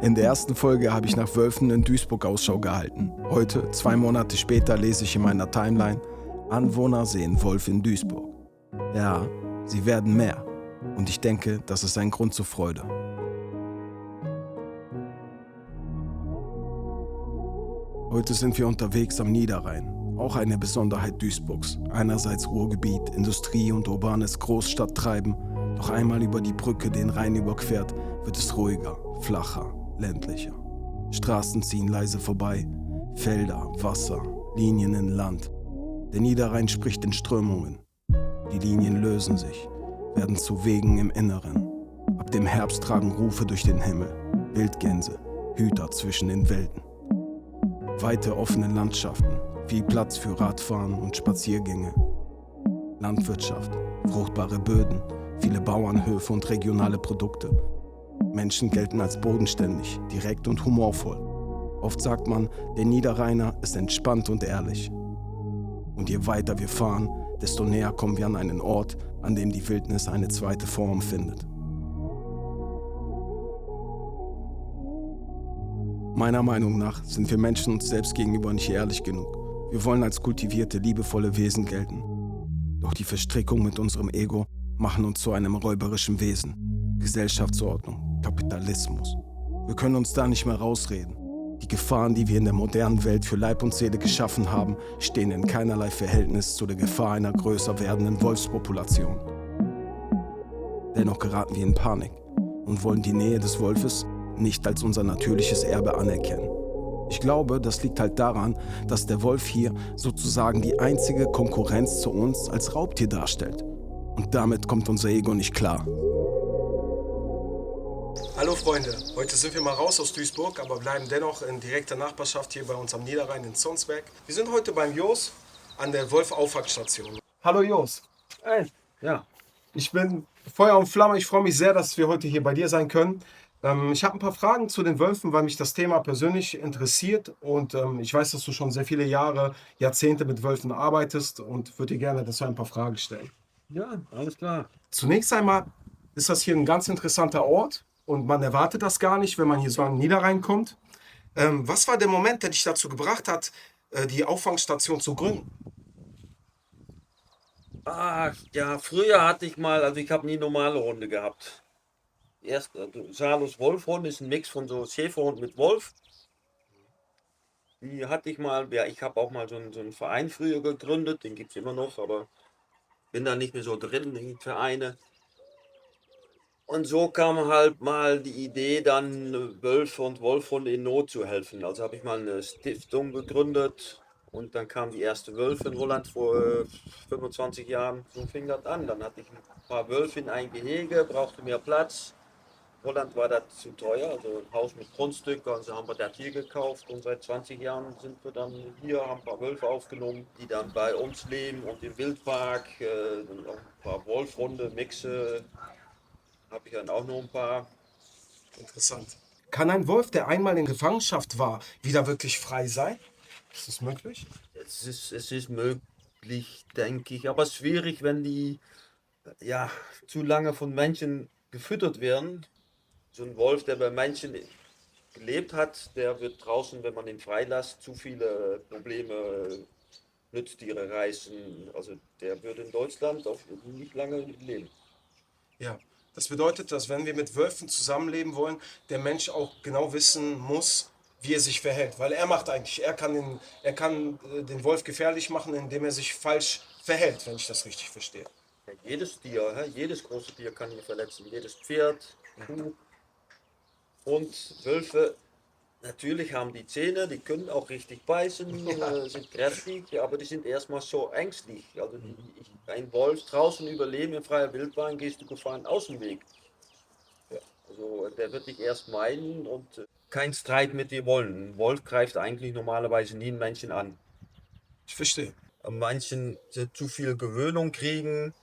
In der ersten Folge habe ich nach Wölfen in Duisburg Ausschau gehalten. Heute, 2 Monate später, lese ich in meiner Timeline: Anwohner sehen Wolf in Duisburg. Ja, sie werden mehr. Und ich denke, das ist ein Grund zur Freude. Heute sind wir unterwegs am Niederrhein. Auch eine Besonderheit Duisburgs. Einerseits Ruhrgebiet, Industrie und urbanes Großstadttreiben. Doch einmal über die Brücke den Rhein überquert, wird es ruhiger, flacher, ländlicher. Straßen ziehen leise vorbei. Felder, Wasser, Linien in Land. Der Niederrhein spricht in Strömungen. Die Linien lösen sich, werden zu Wegen im Inneren. Ab dem Herbst tragen Rufe durch den Himmel. Wildgänse, Hüter zwischen den Welten. Weite offene Landschaften, viel Platz für Radfahren und Spaziergänge. Landwirtschaft, fruchtbare Böden, viele Bauernhöfe und regionale Produkte. Menschen gelten als bodenständig, direkt und humorvoll. Oft sagt man, der Niederrheiner ist entspannt und ehrlich. Und je weiter wir fahren, desto näher kommen wir an einen Ort, an dem die Wildnis eine zweite Form findet. Meiner Meinung nach sind wir Menschen uns selbst gegenüber nicht ehrlich genug. Wir wollen als kultivierte, liebevolle Wesen gelten. Doch die Verstrickung mit unserem Ego machen uns zu einem räuberischen Wesen. Gesellschaftsordnung, Kapitalismus. Wir können uns da nicht mehr rausreden. Die Gefahren, die wir in der modernen Welt für Leib und Seele geschaffen haben, stehen in keinerlei Verhältnis zu der Gefahr einer größer werdenden Wolfspopulation. Dennoch geraten wir in Panik und wollen die Nähe des Wolfes nicht als unser natürliches Erbe anerkennen. Ich glaube, das liegt halt daran, dass der Wolf hier sozusagen die einzige Konkurrenz zu uns als Raubtier darstellt. Und damit kommt unser Ego nicht klar. Hallo Freunde, heute sind wir mal raus aus Duisburg, aber bleiben dennoch in direkter Nachbarschaft hier bei uns am Niederrhein in Zonsberg. Wir sind heute beim Jos an der Wolf-Auffangstation. Hallo Jos. Hey, ja. Ich bin Feuer und Flamme, ich freue mich sehr, dass wir heute hier bei dir sein können. Ich habe ein paar Fragen zu den Wölfen, weil mich das Thema persönlich interessiert und ich weiß, dass du schon sehr viele Jahre, Jahrzehnte mit Wölfen arbeitest und würde dir gerne dazu ein paar Fragen stellen. Ja, alles klar. Zunächst einmal ist das hier ein ganz interessanter Ort und man erwartet das gar nicht, wenn man hier so an den Niederrhein kommt. Was war der Moment, der dich dazu gebracht hat, die Auffangstation zu gründen? Ja, früher hatte ich mal, also ich habe nie normale Hunde gehabt. Erst, Salus Wolfhund ist ein Mix von so Schäferhund mit Wolf. Die hatte ich mal, ja, ich habe auch mal so einen Verein früher gegründet, den gibt es immer noch, aber bin da nicht mehr so drin in den Vereine. Und so kam halt mal die Idee, dann Wölfe und Wolfhunde in Not zu helfen. Also habe ich mal eine Stiftung gegründet und dann kam die erste Wölfe in Holland vor 25 Jahren. So fing das an. Dann hatte ich ein paar Wölfe in ein Gehege, brauchte mehr Platz. Holland war das zu teuer, also ein Haus mit Grundstück, also haben wir das hier gekauft und seit 20 Jahren sind wir dann hier, haben ein paar Wölfe aufgenommen, die dann bei uns leben und im Wildpark, und auch ein paar Wolfhunde, Mixe, habe ich dann auch noch ein paar. Interessant. Kann ein Wolf, der einmal in Gefangenschaft war, wieder wirklich frei sein? Ist das möglich? Es ist möglich, denke ich, aber schwierig, wenn die ja zu lange von Menschen gefüttert werden. So ein Wolf, der bei Menschen gelebt hat, der wird draußen, wenn man ihn freilässt, zu viele Probleme, Nutztiere reißen. Also der wird in Deutschland auch nicht lange leben. Ja. Das bedeutet, dass wenn wir mit Wölfen zusammenleben wollen, der Mensch auch genau wissen muss, wie er sich verhält. Weil er kann den Wolf gefährlich machen, indem er sich falsch verhält, wenn ich das richtig verstehe. Ja, jedes Tier, jedes große Tier kann ihn verletzen. Jedes Pferd, Kuh und Wölfe. Natürlich haben die Zähne, die können auch richtig beißen, sind kräftig, aber die sind erstmal so ängstlich. Also ein Wolf draußen überleben in freier Wildbahn, gehst du gefahren aus dem Weg. Ja, also der wird dich erst meiden und kein Streit mit dir wollen. Ein Wolf greift eigentlich normalerweise nie einen Menschen an. Ich verstehe. Manchen zu viel Gewöhnung kriegen,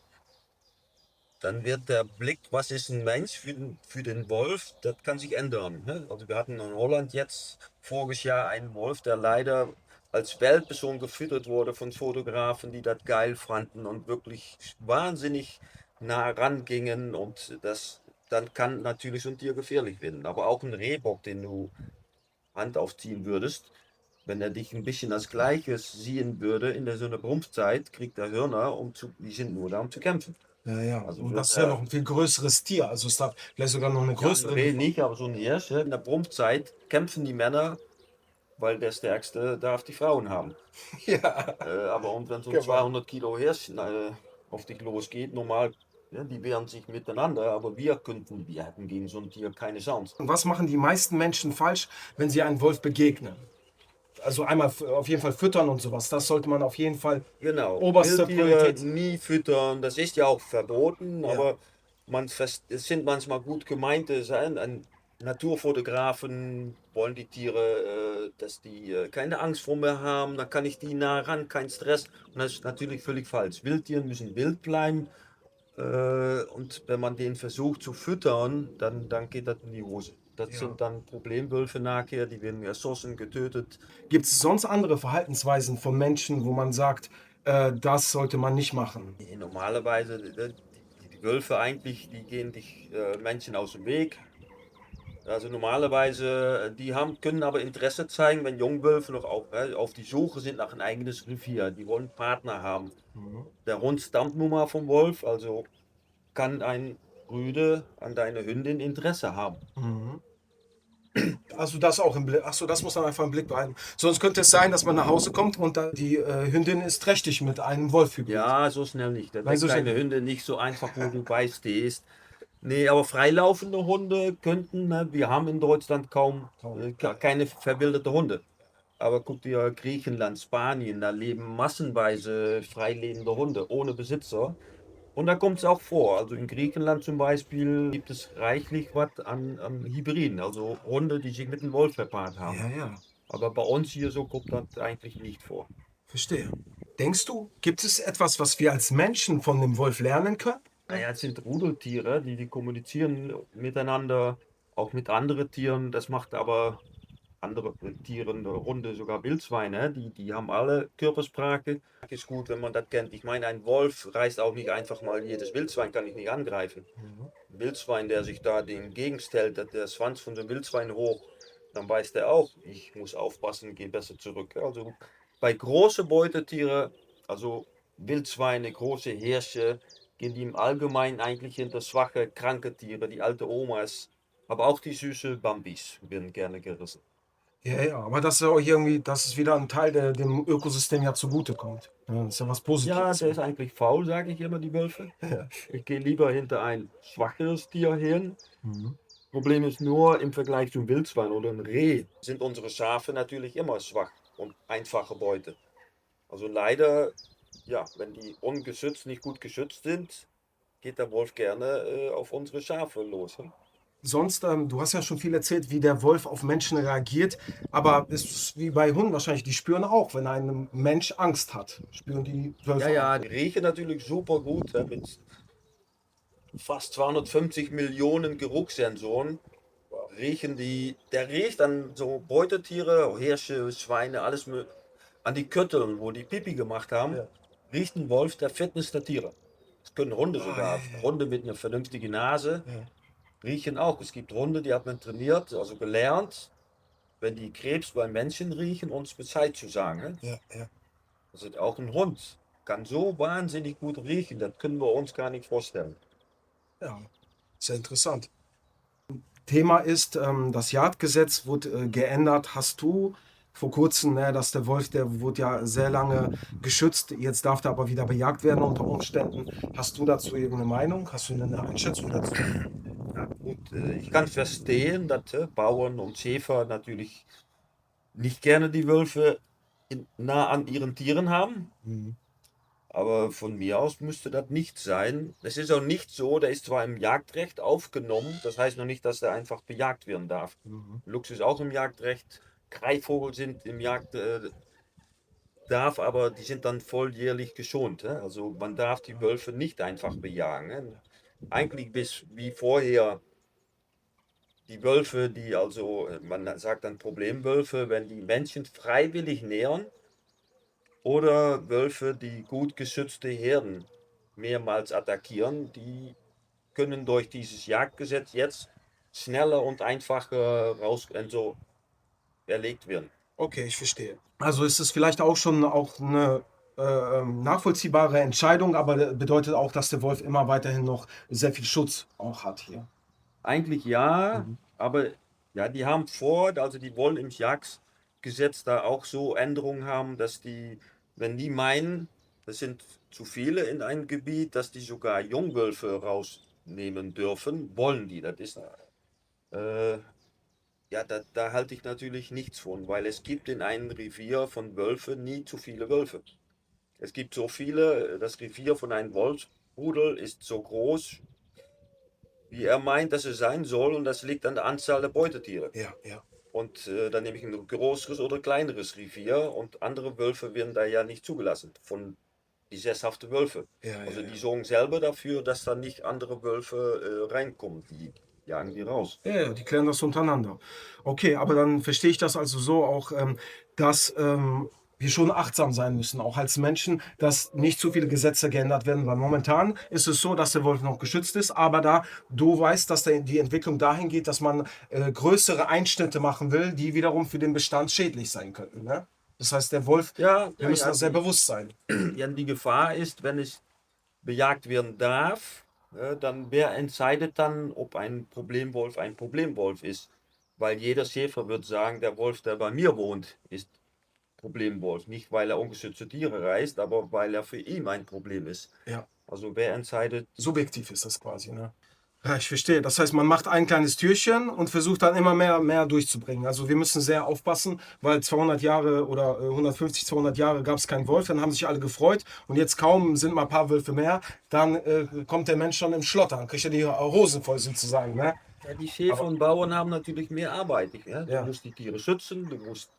dann wird der Blick, was ist ein Mensch für den Wolf, das kann sich ändern. Ne? Also wir hatten in Holland jetzt voriges Jahr einen Wolf, der leider als Welpe schon gefüttert wurde von Fotografen, die das geil fanden und wirklich wahnsinnig nah rangingen und das dann kann natürlich so ein Tier gefährlich werden. Aber auch ein Rehbock, den du Hand aufziehen würdest, wenn er dich ein bisschen als Gleiches sehen würde in der so einer Brumpfzeit, kriegt er Hörner, die sind nur da, um zu kämpfen. Ja, ja. Also Und wird das ist ja er, noch ein viel größeres Tier. Also es darf vielleicht sogar noch eine ja, ein größere Reh Gefahr. nicht, aber so ein Hirsch, in der Brumpfzeit kämpfen die Männer, weil der Stärkste darf die Frauen haben. Ja, Aber und wenn so ein genau. 200 Kilo Hirsch auf dich losgeht, normal, ja, die wehren sich miteinander, aber wir hätten gegen so ein Tier keine Chance. Und was machen die meisten Menschen falsch, wenn sie einem Wolf begegnen? Also einmal auf jeden Fall füttern und sowas. Das sollte man auf jeden Fall Genau, oberste Wildtiere Priorität. nie füttern, das ist ja auch verboten, Ja. aber es sind manchmal gut gemeinte ein Naturfotografen wollen die Tiere, dass die keine Angst vor mir haben, da kann ich die nah ran, kein Stress. Und das ist natürlich völlig falsch. Wildtiere müssen wild bleiben und wenn man den versucht zu füttern, dann geht das in die Hose. Das Ja. sind dann Problemwölfe nachher, die werden erschossen, getötet. Gibt es sonst andere Verhaltensweisen von Menschen, wo man sagt, das sollte man nicht machen? Nee, normalerweise, die Wölfe eigentlich, die gehen dich Menschen aus dem Weg. Also normalerweise, können aber Interesse zeigen, wenn Jungwölfe noch auf die Suche sind nach ein eigenes Revier. Die wollen Partner haben. Mhm. Der Hund stammt nun mal vom Wolf, also kann ein Rüde an deine Hündin Interesse haben. Mhm. Also das auch im Blick. Achso, das muss man einfach im Blick behalten. Sonst könnte es sein, dass man nach Hause kommt und die Hündin ist trächtig mit einem Wolfhybrid. Ja, so schnell nicht. Da Nein, so weckt deine schnell. Hunde nicht so einfach, wo du beistehst. Nee, aber freilaufende Hunde könnten, ne, wir haben in Deutschland keine verwilderte Hunde. Aber guck dir Griechenland, Spanien, da leben massenweise freilebende Hunde ohne Besitzer. Und da kommt es auch vor. Also in Griechenland zum Beispiel gibt es reichlich was an Hybriden, also Hunde, die sich mit dem Wolf verpaart haben. Ja, ja, Aber bei uns hier so kommt das eigentlich nicht vor. verstehe. Denkst du, gibt es etwas, was wir als Menschen von dem Wolf lernen können? Naja, es sind Rudeltiere, die kommunizieren miteinander, auch mit anderen Tieren. Das macht aber andere Tiere, eine Hunde, sogar Wildschweine, die haben alle Körpersprache. Ist gut, wenn man das kennt. Ich meine, ein Wolf reißt auch nicht einfach mal jedes Wildschwein, kann ich nicht angreifen. Ein Wildschwein, der sich da dem entgegenstellt, der Schwanz von dem Wildschwein hoch, dann weiß der auch, ich muss aufpassen, gehe besser zurück. Also bei großen Beutetieren, also Wildschweine, große Hirsche, gehen die im Allgemeinen eigentlich hinter schwache, kranke Tiere, die alte Omas, aber auch die süße Bambis werden gerne gerissen. Ja, ja, aber das ist ja auch irgendwie, das ist wieder ein Teil, der dem Ökosystem ja zugutekommt. Ja, das ist ja was Ja, Positives. der ist eigentlich faul, sage ich immer, die Wölfe. Ja. Ich gehe lieber hinter ein schwacheres Tier hin. Mhm. Problem ist nur, im Vergleich zum Wildschwein oder ein Reh sind unsere Schafe natürlich immer schwach und einfache Beute. Also leider, ja, wenn die ungeschützt, nicht gut geschützt sind, geht der Wolf gerne auf unsere Schafe los. Hm? Sonst, du hast ja schon viel erzählt, wie der Wolf auf Menschen reagiert, aber es ist wie bei Hunden wahrscheinlich, die spüren auch, wenn ein Mensch Angst hat, spüren die Wölfe Ja, auch. ja, die riechen natürlich super gut mit fast 250 Millionen Geruchssensoren. Riechen der riecht an so Beutetiere, Hirsche, Schweine, an die Kötteln, wo die Pipi gemacht haben, Ja. riecht ein Wolf der Fitness der Tiere. Das können Hunde Ah, sogar. ja, Hunde mit einer vernünftigen Nase ja. riechen auch. Es gibt Hunde, die hat man trainiert, also gelernt, wenn die Krebs bei Menschen riechen, uns Bescheid zu sagen. Ne? Ja, ja, Also auch ein Hund kann so wahnsinnig gut riechen, das können wir uns gar nicht vorstellen. ja. Sehr interessant. Thema ist, das Jagdgesetz wurde geändert. Hast du vor kurzem, ne, dass der Wolf, der wurde ja sehr lange geschützt, jetzt darf er aber wieder bejagt werden unter Umständen. Hast du dazu irgendeine Meinung? Hast du eine Einschätzung dazu? Ja, gut, ich kann verstehen, dass Bauern und Schäfer natürlich nicht gerne die Wölfe nah an ihren Tieren haben. Mhm. Aber von mir aus müsste das nicht sein. Es ist auch nicht so, der ist zwar im Jagdrecht aufgenommen, das heißt noch nicht, dass er einfach bejagt werden darf. Mhm. Luchs ist auch im Jagdrecht, Greifvogel sind im Jagd darf, aber die sind dann volljährlich geschont. Also man darf die Wölfe nicht einfach bejagen. Eigentlich bis wie vorher die Wölfe, man sagt dann Problemwölfe, wenn die Menschen freiwillig nähern oder Wölfe, die gut geschützte Herden mehrmals attackieren, die können durch dieses Jagdgesetz jetzt schneller und einfacher raus und so erlegt werden. Okay, ich verstehe. Also ist es vielleicht auch schon auch eine nachvollziehbare Entscheidung, aber bedeutet auch, dass der Wolf immer weiterhin noch sehr viel Schutz auch hat hier. Eigentlich ja, Mhm. aber ja, die haben vor, also die wollen im Jagdgesetz da auch so Änderungen haben, dass die, wenn die meinen, das sind zu viele in einem Gebiet, dass die sogar Jungwölfe rausnehmen dürfen, wollen die. Das ist, ja, da halte ich natürlich nichts von, weil es gibt in einem Revier von Wölfen nie zu viele Wölfe. Es gibt so viele, das Revier von einem Wolfsrudel ist so groß, wie er meint, dass es sein soll, und das liegt an der Anzahl der Beutetiere. Ja, ja. Und dann nehme ich ein größeres oder kleineres Revier, und andere Wölfe werden da ja nicht zugelassen von die sesshaften Wölfe. Ja, Also ja, die ja. sorgen selber dafür, dass da nicht andere Wölfe reinkommen. Die jagen die raus. Ja, ja, die klären das untereinander. Okay, aber dann verstehe ich das also so auch, dass wir schon achtsam sein müssen, auch als Menschen, dass nicht zu viele Gesetze geändert werden, weil momentan ist es so, dass der Wolf noch geschützt ist, aber da du weißt, dass die Entwicklung dahin geht, dass man größere Einschnitte machen will, die wiederum für den Bestand schädlich sein könnten. Ne? Das heißt, der Wolf, Ja, wir ja, müssen ja, das sehr bewusst sein. ja, die Gefahr ist, wenn es bejagt werden darf, dann wer entscheidet dann, ob ein Problemwolf ist? Weil jeder Schäfer wird sagen, der Wolf, der bei mir wohnt, ist Problemwolf. Nicht, weil er ungeschützte Tiere reißt, aber weil er für ihn ein Problem ist. Ja. Also wer entscheidet? Subjektiv ist das quasi, ne? Ja, ich verstehe. Das heißt, man macht ein kleines Türchen und versucht dann immer mehr durchzubringen. Also wir müssen sehr aufpassen, weil 200 Jahre oder 150, 200 Jahre gab es keinen Wolf, dann haben sich alle gefreut und jetzt kaum sind mal ein paar Wölfe mehr, dann kommt der Mensch schon im Schlottern, kriegt er die Hosen voll sozusagen, ne? Ja, die Schäfer Aber- und Bauern haben natürlich mehr Arbeit. Ja? Du Ja. musst die Tiere schützen, du musst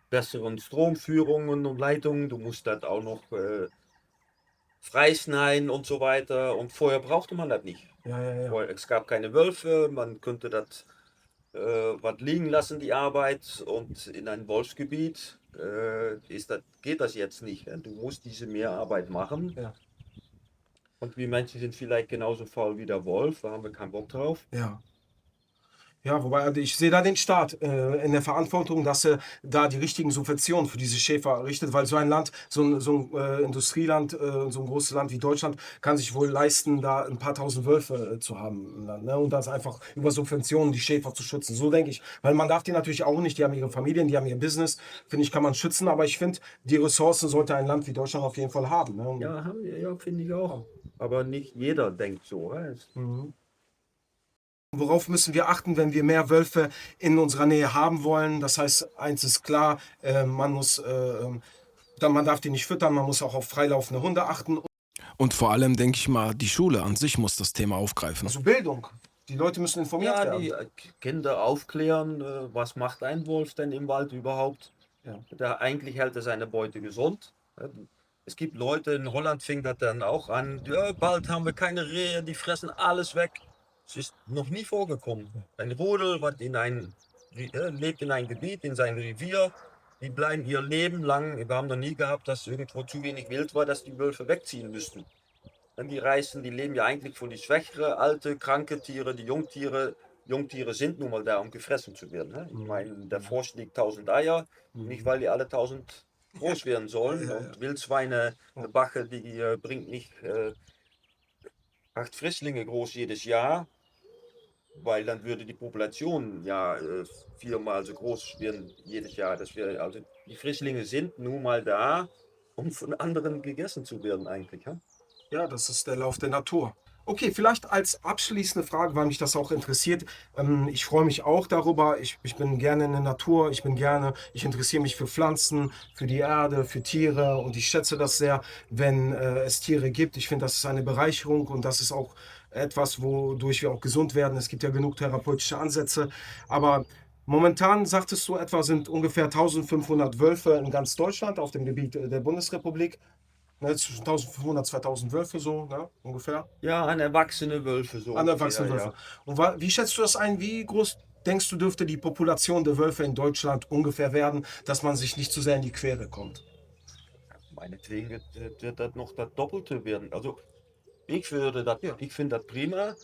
besseren Stromführungen und Leitungen, du musst das auch noch freischneiden und so weiter. Und vorher brauchte man das nicht. Ja, ja, ja. Es gab keine Wölfe, man könnte das was liegen lassen, die Arbeit. Und in einem Wolfsgebiet geht das jetzt nicht. Du musst diese Mehrarbeit machen. Ja. Und wir Menschen sind vielleicht genauso faul wie der Wolf, da haben wir keinen Bock drauf. Ja. Ja, wobei also ich sehe da den Staat in der Verantwortung, dass er da die richtigen Subventionen für diese Schäfer errichtet, weil so ein Land, so ein Industrieland, so ein großes Land wie Deutschland, kann sich wohl leisten, da ein paar tausend Wölfe zu haben im Land, ne? Und das einfach über Subventionen die Schäfer zu schützen. So denke ich. Weil man darf die natürlich auch nicht, die haben ihre Familien, die haben ihr Business, finde ich, kann man schützen, aber ich finde, die Ressourcen sollte ein Land wie Deutschland auf jeden Fall haben. Ne? Und, Ja, haben wir, ja, finde ich auch. Aber nicht jeder denkt so. Mhm. Worauf müssen wir achten, wenn wir mehr Wölfe in unserer Nähe haben wollen? Das heißt, eins ist klar, man darf die nicht füttern, man muss auch auf freilaufende Hunde achten. Und vor allem denke ich mal, die Schule an sich muss das Thema aufgreifen. Also Bildung. Die Leute müssen informiert Ja, werden. die Kinder aufklären, was macht ein Wolf denn im Wald überhaupt? Ja. Eigentlich hält er seine Beute gesund. Es gibt Leute, in Holland fing das dann auch an, ja, bald haben wir keine Rehe, die fressen alles weg. Es ist noch nie vorgekommen. Ein Rudel, was lebt in einem Gebiet, in seinem Revier, die bleiben ihr Leben lang. Wir haben noch nie gehabt, dass irgendwo zu wenig Wild war, dass die Wölfe wegziehen müssten. Die reißen, die leben ja eigentlich von die schwächere, alte, kranke Tiere, die Jungtiere. Jungtiere sind nun mal da, um gefressen zu werden. Ne? Ich meine, der Frosch liegt 1000 Eier, nicht weil die alle 1000 groß werden sollen. Ja. Und Wildschweine, eine Bache, die bringt nicht 8 Frischlinge groß jedes Jahr, weil dann würde die Population ja 4-mal so groß werden jedes Jahr. Also die Frischlinge sind nun mal da, um von anderen gegessen zu werden eigentlich. Ja? Ja, das ist der Lauf der Natur. Okay, vielleicht als abschließende Frage, weil mich das auch interessiert. Ich freue mich auch darüber. Ich bin gerne in der Natur. Ich interessiere mich für Pflanzen, für die Erde, für Tiere und ich schätze das sehr, wenn es Tiere gibt. Ich finde, das ist eine Bereicherung und das ist auch etwas, wodurch wir auch gesund werden. Es gibt ja genug therapeutische Ansätze, aber momentan, sagtest du etwa, sind ungefähr 1500 Wölfe in ganz Deutschland auf dem Gebiet der Bundesrepublik. Ne, zwischen 1500, 2000 Wölfe so, ne, ungefähr. Ja, an erwachsene Wölfe so. An erwachsene ungefähr, Wölfe. Und wie schätzt du das ein? Wie groß denkst du, dürfte die Population der Wölfe in Deutschland ungefähr werden, dass man sich nicht zu sehr in die Quere kommt? Meinetwegen wird das noch das Doppelte werden. Also Ich finde das prima,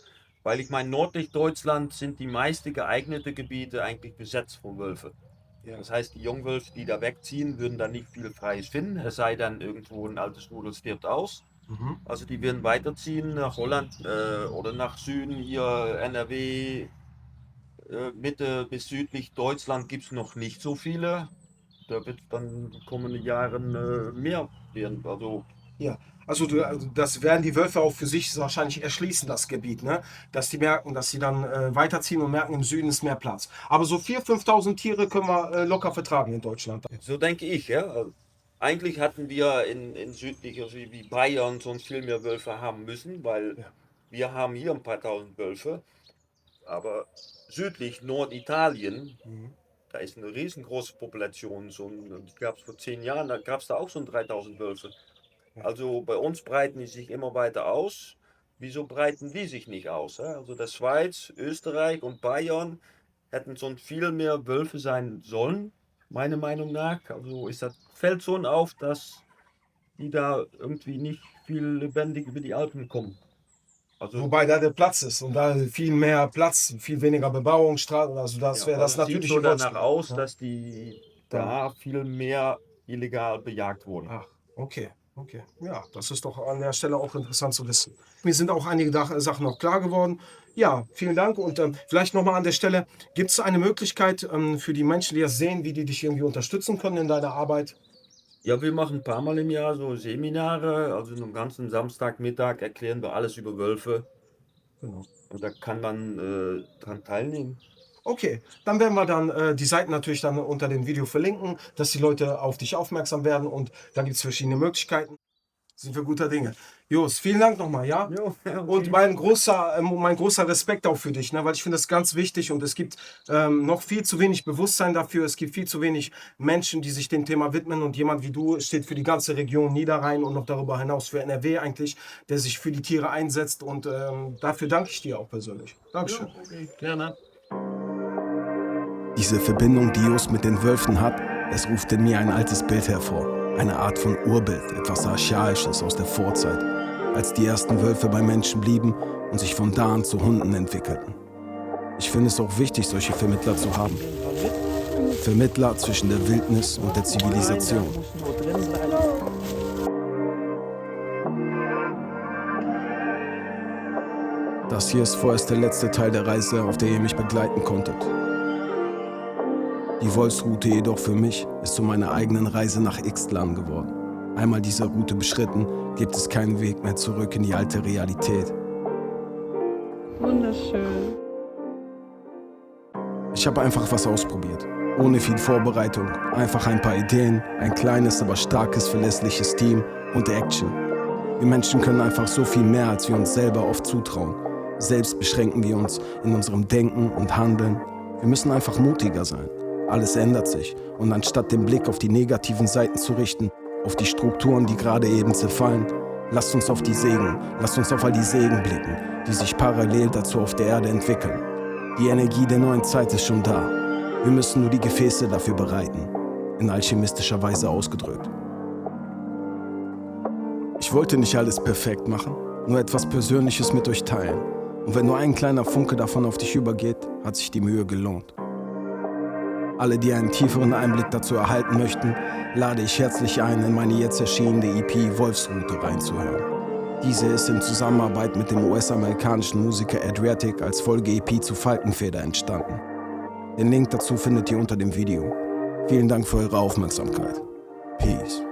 weil ich meine, nördlich Deutschland sind die meisten geeignete Gebiete eigentlich besetzt von Wölfen. Das heißt, die Jungwölfe, die da wegziehen, würden da nicht viel Freies finden, es sei denn, irgendwo ein altes Rudel stirbt aus. Also die werden weiterziehen nach Holland oder nach Süden, hier NRW, Mitte bis südlich Deutschland gibt es noch nicht so viele. Da wird dann in den kommenden Jahren mehr werden. Ja, also das werden die Wölfe auch für sich wahrscheinlich erschließen, das Gebiet, ne? Dass die merken, dass sie dann weiterziehen und merken, im Süden ist mehr Platz. Aber so 4.000, 5.000 Tiere können wir locker vertragen in Deutschland. so denke ich, ja. Also, eigentlich hatten wir in südlicher wie Bayern sonst viel mehr Wölfe haben müssen, weil Ja. wir haben hier ein paar tausend Wölfe. Aber südlich Norditalien, da ist eine riesengroße Population. Die gab es vor 10 Jahren, da gab es da auch so 3.000 Wölfe. Also bei uns breiten die sich immer weiter aus. Wieso breiten die sich nicht aus? Also der Schweiz, Österreich und Bayern hätten schon viel mehr Wölfe sein sollen, meiner Meinung nach. Also fällt schon auf, dass die da irgendwie nicht viel lebendig über die Alpen kommen. Also Wobei da der Platz ist und da viel mehr Platz, viel weniger Bebauung, Straßen, also das wäre das es sieht natürliche so danach Wolfsbild, aus, ne? dass die da viel mehr illegal bejagt wurden. Ach, okay. Okay, ja, das ist doch an der Stelle auch interessant zu wissen. Mir sind auch einige Sachen noch klar geworden. Ja, vielen Dank und vielleicht nochmal an der Stelle, gibt es eine Möglichkeit für die Menschen, die das sehen, wie die dich irgendwie unterstützen können in deiner Arbeit? Ja, wir machen ein paar Mal im Jahr so Seminare, also einen ganzen Samstagmittag erklären wir alles über Wölfe Genau. und da kann man dran teilnehmen. Okay, dann werden wir dann die Seiten natürlich dann unter dem Video verlinken, dass die Leute auf dich aufmerksam werden und da gibt es verschiedene Möglichkeiten. Sind wir guter Dinge. Jos, vielen Dank nochmal, ja? Jo, ja, okay. Und mein großer Respekt auch für dich, ne? Weil ich finde das ganz wichtig und es gibt noch viel zu wenig Bewusstsein dafür. Es gibt viel zu wenig Menschen, die sich dem Thema widmen und jemand wie du steht für die ganze Region Niederrhein und noch darüber hinaus für NRW eigentlich, der sich für die Tiere einsetzt und dafür danke ich dir auch persönlich. Dankeschön. Okay, gerne. Diese Verbindung, die Jos mit den Wölfen hat, es ruft in mir ein altes Bild hervor. Eine Art von Urbild, etwas Archaisches aus der Vorzeit, als die ersten Wölfe bei Menschen blieben und sich von da an zu Hunden entwickelten. Ich finde es auch wichtig, solche Vermittler zu haben. Vermittler zwischen der Wildnis und der Zivilisation. Das hier ist vorerst der letzte Teil der Reise, auf der ihr mich begleiten konntet. Die Wolfsroute jedoch für mich ist zu meiner eigenen Reise nach Ixtlan geworden. Einmal diese Route beschritten, gibt es keinen Weg mehr zurück in die alte Realität. Wunderschön. Ich habe einfach was ausprobiert. Ohne viel Vorbereitung, einfach ein paar Ideen, ein kleines, aber starkes, verlässliches Team und Action. Wir Menschen können einfach so viel mehr, als wir uns selber oft zutrauen. Selbst beschränken wir uns in unserem Denken und Handeln. Wir müssen einfach mutiger sein. Alles ändert sich und anstatt den Blick auf die negativen Seiten zu richten, auf die Strukturen, die gerade eben zerfallen, lasst uns auf die Segen, lasst uns auf all die Segen blicken, die sich parallel dazu auf der Erde entwickeln. Die Energie der neuen Zeit ist schon da. Wir müssen nur die Gefäße dafür bereiten, in alchemistischer Weise ausgedrückt. Ich wollte nicht alles perfekt machen, nur etwas Persönliches mit euch teilen. Und wenn nur ein kleiner Funke davon auf dich übergeht, hat sich die Mühe gelohnt. Alle, die einen tieferen Einblick dazu erhalten möchten, lade ich herzlich ein, in meine jetzt erschienene EP Wolfsroute reinzuhören. Diese ist in Zusammenarbeit mit dem US-amerikanischen Musiker Adriatic als Folge-EP zu Falkenfeder entstanden. Den Link dazu findet ihr unter dem Video. Vielen Dank für eure Aufmerksamkeit. Peace.